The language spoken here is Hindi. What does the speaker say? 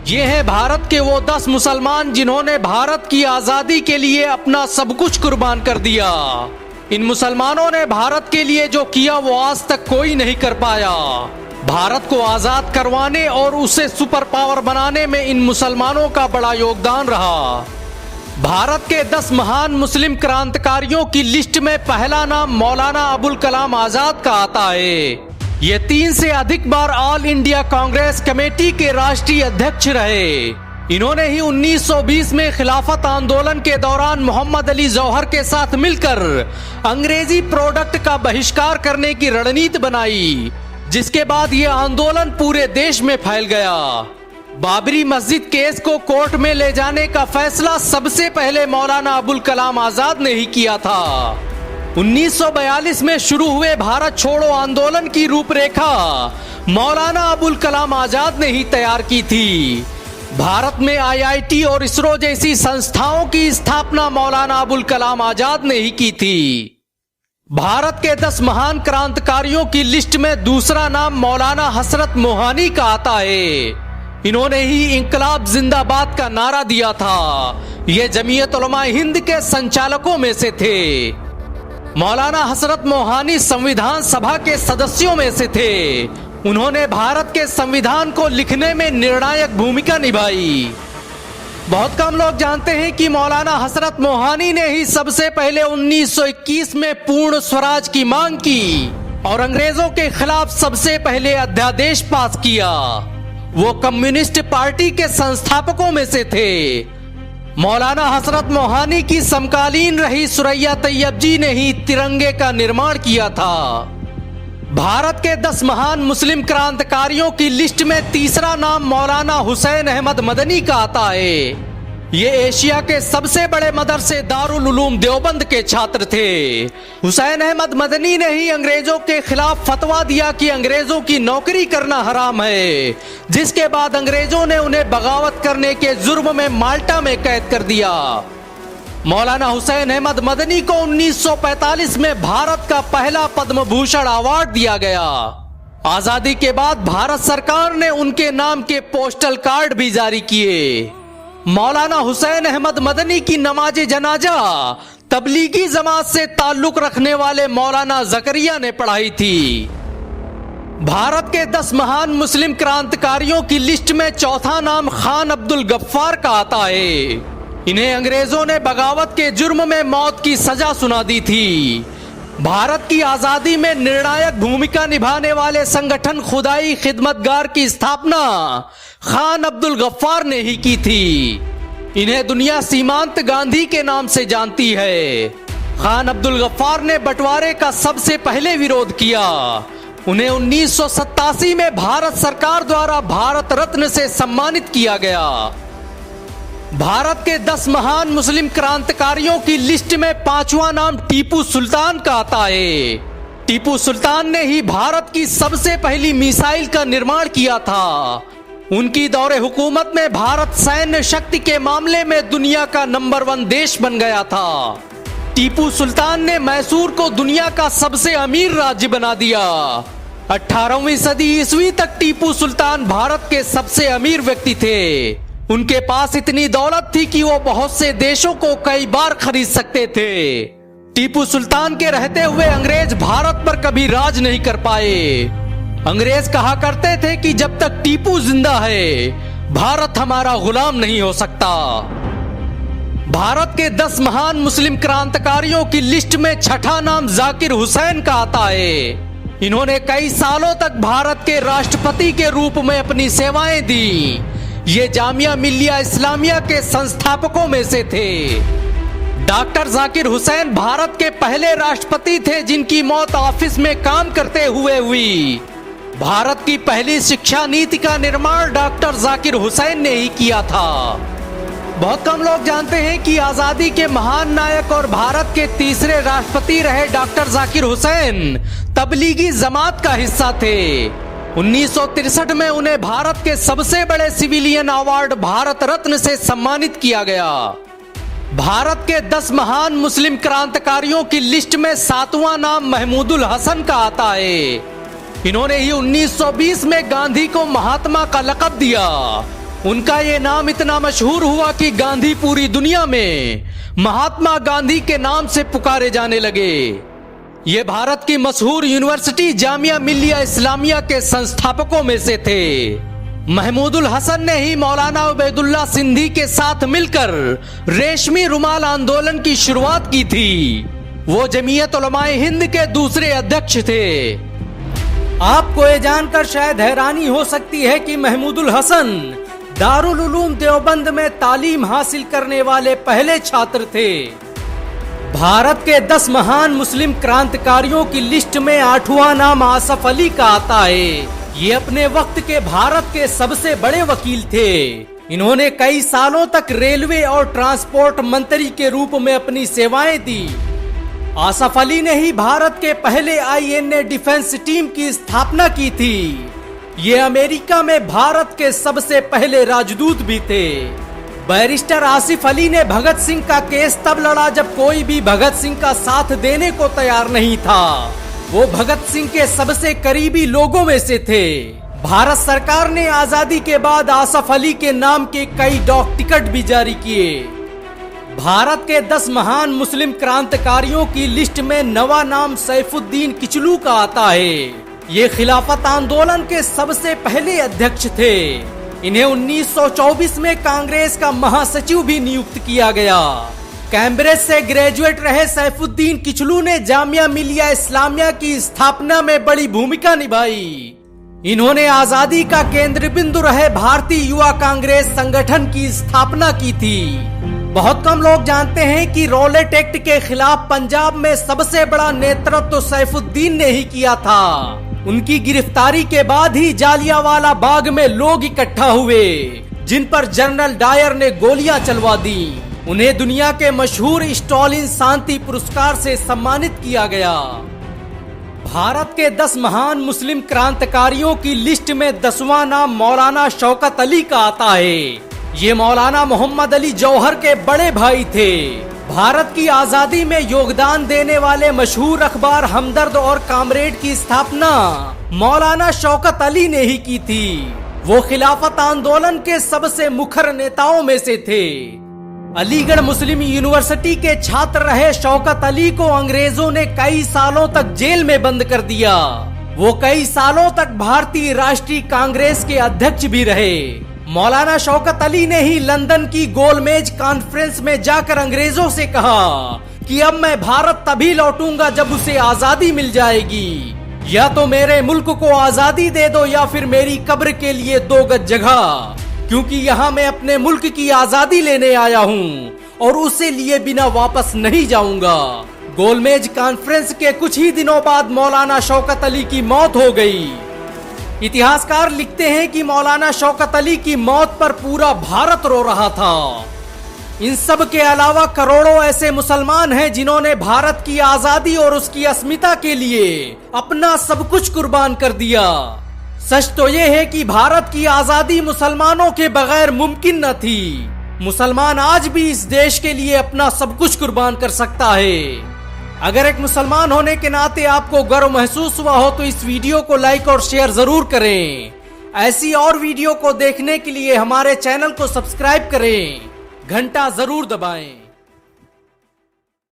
ये है भारत के वो 10 मुसलमान जिन्होंने भारत की आजादी के लिए अपना सब कुछ कुर्बान कर दिया। इन मुसलमानों ने भारत के लिए जो किया वो आज तक कोई नहीं कर पाया। भारत को आजाद करवाने और उसे सुपर पावर बनाने में इन मुसलमानों का बड़ा योगदान रहा। भारत के 10 महान मुस्लिम क्रांतिकारियों की लिस्ट में पहला नाम मौलाना अबुल कलाम आजाद का आता है। ये 3 से अधिक बार ऑल इंडिया कांग्रेस कमेटी के राष्ट्रीय अध्यक्ष रहे। इन्होंने ही 1920 में खिलाफत आंदोलन के दौरान मोहम्मद अली जौहर के साथ मिलकर अंग्रेजी प्रोडक्ट का बहिष्कार करने की रणनीति बनाई, जिसके बाद ये आंदोलन पूरे देश में फैल गया। बाबरी मस्जिद केस को कोर्ट में ले जाने का फैसला सबसे पहले मौलाना अबुल कलाम आजाद ने ही किया था। 1942 में शुरू हुए भारत छोड़ो आंदोलन की रूपरेखा मौलाना अबुल कलाम आजाद ने ही तैयार की थी। भारत में आईआईटी और इसरो जैसी संस्थाओं की स्थापना मौलाना अबुल कलाम आजाद ने ही की थी। भारत के 10 महान क्रांतिकारियों की लिस्ट में दूसरा नाम मौलाना हसरत मोहानी का आता है। इन्होंने ही इंकलाब जिंदाबाद का नारा दिया था। ये जमीयत उलमा हिंद के संचालकों में से थे। मौलाना हसरत मोहानी संविधान सभा के सदस्यों में से थे। उन्होंने भारत के संविधान को लिखने में निर्णायक भूमिका निभाई। बहुत कम लोग जानते हैं कि मौलाना हसरत मोहानी ने ही सबसे पहले 1921 में पूर्ण स्वराज की मांग की और अंग्रेजों के खिलाफ सबसे पहले अध्यादेश पास किया। वो कम्युनिस्ट पार्टी के संस्थापकों में से थे। मौलाना हसरत मोहानी की समकालीन रही सुरैया तैयब जी ने ही तिरंगे का निर्माण किया था। भारत के 10 महान मुस्लिम क्रांतिकारियों की लिस्ट में तीसरा नाम मौलाना हुसैन अहमद मदनी का आता है। ये एशिया के सबसे बड़े मदरसे दारुल उलूम देवबंद के छात्र थे। हुसैन अहमद मदनी ने ही अंग्रेजों के खिलाफ फतवा दिया कि अंग्रेजों की नौकरी करना हराम है, जिसके बाद अंग्रेजों ने उन्हें बगावत करने के जुर्म में माल्टा में कैद कर दिया। मौलाना हुसैन अहमद मदनी को 1945 में भारत का पहला पद्म भूषण अवार्ड दिया गया। आजादी के बाद भारत सरकार ने उनके नाम के पोस्टल कार्ड भी जारी किए। मौलाना हुसैन अहमद मदनी की नमाज जनाजा तबलीगी जमात से ताल्लुक रखने वाले मौलाना जकरिया ने पढ़ाई थी। भारत के 10 महान मुस्लिम क्रांतिकारियों की लिस्ट में चौथा नाम खान अब्दुल गफ्फार का आता है। इन्हें अंग्रेजों ने बगावत के जुर्म में मौत की सजा सुना दी थी। भारत की आजादी में निर्णायक भूमिका निभाने वाले संगठन खुदाई खिदमतगार की स्थापना खान अब्दुल गफ्फार ने ही की थी। इन्हें दुनिया सीमांत गांधी के नाम से जानती है। खान अब्दुल गफ्फार ने बंटवारे का सबसे पहले विरोध किया। उन्हें 1987 में भारत सरकार द्वारा भारत रत्न से सम्मानित किया गया। भारत के 10 महान मुस्लिम क्रांतिकारियों की लिस्ट में 5वां नाम टीपू सुल्तान का आता है। टीपू सुल्तान ने ही भारत की सबसे पहली मिसाइल का निर्माण किया था। उनकी दौरे हुकूमत में भारत सैन्य शक्ति के मामले में दुनिया का नंबर 1 देश बन गया था। टीपू सुल्तान ने मैसूर को दुनिया का सबसे अमीर राज्य बना दिया। 18वीं सदी ईस्वी तक टीपू सुल्तान भारत के सबसे अमीर व्यक्ति थे। उनके पास इतनी दौलत थी कि वो बहुत से देशों को कई बार खरीद सकते थे। टीपू सुल्तान के रहते हुए अंग्रेज भारत पर कभी राज नहीं कर पाए। अंग्रेज कहा करते थे कि जब तक टीपू जिंदा है, भारत हमारा गुलाम नहीं हो सकता। भारत के 10 महान मुस्लिम क्रांतिकारियों की लिस्ट में छठा नाम जाकिर हुसैन का आता है। इन्होंने कई सालों तक भारत के राष्ट्रपति के रूप में अपनी सेवाएं दी। ये जामिया मिल्लिया इस्लामिया के संस्थापकों में से थे। डॉक्टर जाकिर हुसैन भारत के पहले राष्ट्रपति थे जिनकी मौत ऑफिस में काम करते हुए हुई। भारत की पहली शिक्षा नीति का निर्माण डॉक्टर जाकिर हुसैन ने ही किया था। बहुत कम लोग जानते हैं कि आजादी के महान नायक और भारत के तीसरे राष्ट्रपति रहे डॉक्टर जाकिर हुसैन तबलीगी जमात का हिस्सा थे। 1963 में उन्हें भारत के सबसे बड़े सिविलियन अवार्ड भारत रत्न से सम्मानित किया गया। भारत के 10 महान मुस्लिम क्रांतिकारियों की लिस्ट में 7वां नाम महमूदुल हसन का आता है। इन्होंने ही 1920 में गांधी को महात्मा का लक़ब दिया। उनका ये नाम इतना मशहूर हुआ कि गांधी पूरी दुनिया में महात्मा गांधी के नाम से पुकारे जाने लगे। ये भारत की मशहूर यूनिवर्सिटी जामिया मिल्लिया इस्लामिया के संस्थापकों में से थे। महमूदुल हसन ने ही मौलाना उबैदुल्ला सिंधी के साथ मिलकर रेशमी रुमाल आंदोलन की शुरुआत की थी। वो जमीयत उलमाए हिंद के दूसरे अध्यक्ष थे। आपको ये जानकर शायद हैरानी हो सकती है कि महमूदुल हसन दारुल उलूम देवबंद में तालीम हासिल करने वाले पहले छात्र थे। भारत के 10 महान मुस्लिम क्रांतिकारियों की लिस्ट में 8वां नाम आसफ अली का आता है। ये अपने वक्त के भारत के सबसे बड़े वकील थे। इन्होंने कई सालों तक रेलवे और ट्रांसपोर्ट मंत्री के रूप में अपनी सेवाएं दी। आसफ अली ने ही भारत के पहले INA डिफेंस टीम की स्थापना की थी। ये अमेरिका में भारत के सबसे पहले राजदूत भी थे। बैरिस्टर आसिफ अली ने भगत सिंह का केस तब लड़ा जब कोई भी भगत सिंह का साथ देने को तैयार नहीं था। वो भगत सिंह के सबसे करीबी लोगों में से थे। भारत सरकार ने आजादी के बाद आसफ अली के नाम के कई डाक टिकट भी जारी किए। भारत के 10 महान मुस्लिम क्रांतिकारियों की लिस्ट में 9वां नाम सैफुद्दीन किचलू का आता है। ये खिलाफत आंदोलन के सबसे पहले अध्यक्ष थे। इन्हें 1924 में कांग्रेस का महासचिव भी नियुक्त किया गया। कैम्ब्रिज से ग्रेजुएट रहे सैफुद्दीन किचलू ने जामिया मिल्लिया इस्लामिया की स्थापना में बड़ी भूमिका निभाई। इन्होंने आजादी का केंद्र बिंदु रहे भारतीय युवा कांग्रेस संगठन की स्थापना की थी। बहुत कम लोग जानते हैं कि रॉलेट एक्ट के खिलाफ पंजाब में सबसे बड़ा नेतृत्व तो सैफुद्दीन ने ही किया था। उनकी गिरफ्तारी के बाद ही जालियांवाला बाग में लोग इकट्ठा हुए, जिन पर जनरल डायर ने गोलियां चलवा दी। उन्हें दुनिया के मशहूर स्टॉलिन शांति पुरस्कार से सम्मानित किया गया। भारत के 10 महान मुस्लिम क्रांतिकारियों की लिस्ट में 10वां नाम मौलाना शौकत अली का आता है। ये मौलाना मोहम्मद अली जौहर के बड़े भाई थे। भारत की आजादी में योगदान देने वाले मशहूर अखबार हमदर्द और कामरेड की स्थापना मौलाना शौकत अली ने ही की थी। वो खिलाफत आंदोलन के सबसे मुखर नेताओं में से थे। अलीगढ़ मुस्लिम यूनिवर्सिटी के छात्र रहे शौकत अली को अंग्रेजों ने कई सालों तक जेल में बंद कर दिया। वो कई सालों तक भारतीय राष्ट्रीय कांग्रेस के अध्यक्ष भी रहे। मौलाना शौकत अली ने ही लंदन की गोलमेज कॉन्फ्रेंस में जाकर अंग्रेजों से कहा कि अब मैं भारत तभी लौटूंगा जब उसे आजादी मिल जाएगी। या तो मेरे मुल्क को आजादी दे दो या फिर मेरी कब्र के लिए 2 गज जगह, क्योंकि यहाँ मैं अपने मुल्क की आजादी लेने आया हूँ और उसे लिए बिना वापस नहीं जाऊंगा। गोलमेज कॉन्फ्रेंस के कुछ ही दिनों बाद मौलाना शौकत अली की मौत हो गई। इतिहासकार लिखते हैं कि मौलाना शौकत अली की मौत पर पूरा भारत रो रहा था। इन सब के अलावा करोड़ों ऐसे मुसलमान हैं जिन्होंने भारत की आजादी और उसकी अस्मिता के लिए अपना सब कुछ कुर्बान कर दिया। सच तो ये है कि भारत की आजादी मुसलमानों के बगैर मुमकिन न थी। मुसलमान आज भी इस देश के लिए अपना सब कुछ कुर्बान कर सकता है। अगर एक मुसलमान होने के नाते आपको गर्व महसूस हुआ हो तो इस वीडियो को लाइक और शेयर जरूर करें। ऐसी और वीडियो को देखने के लिए हमारे चैनल को सब्सक्राइब करें, घंटा जरूर दबाएं।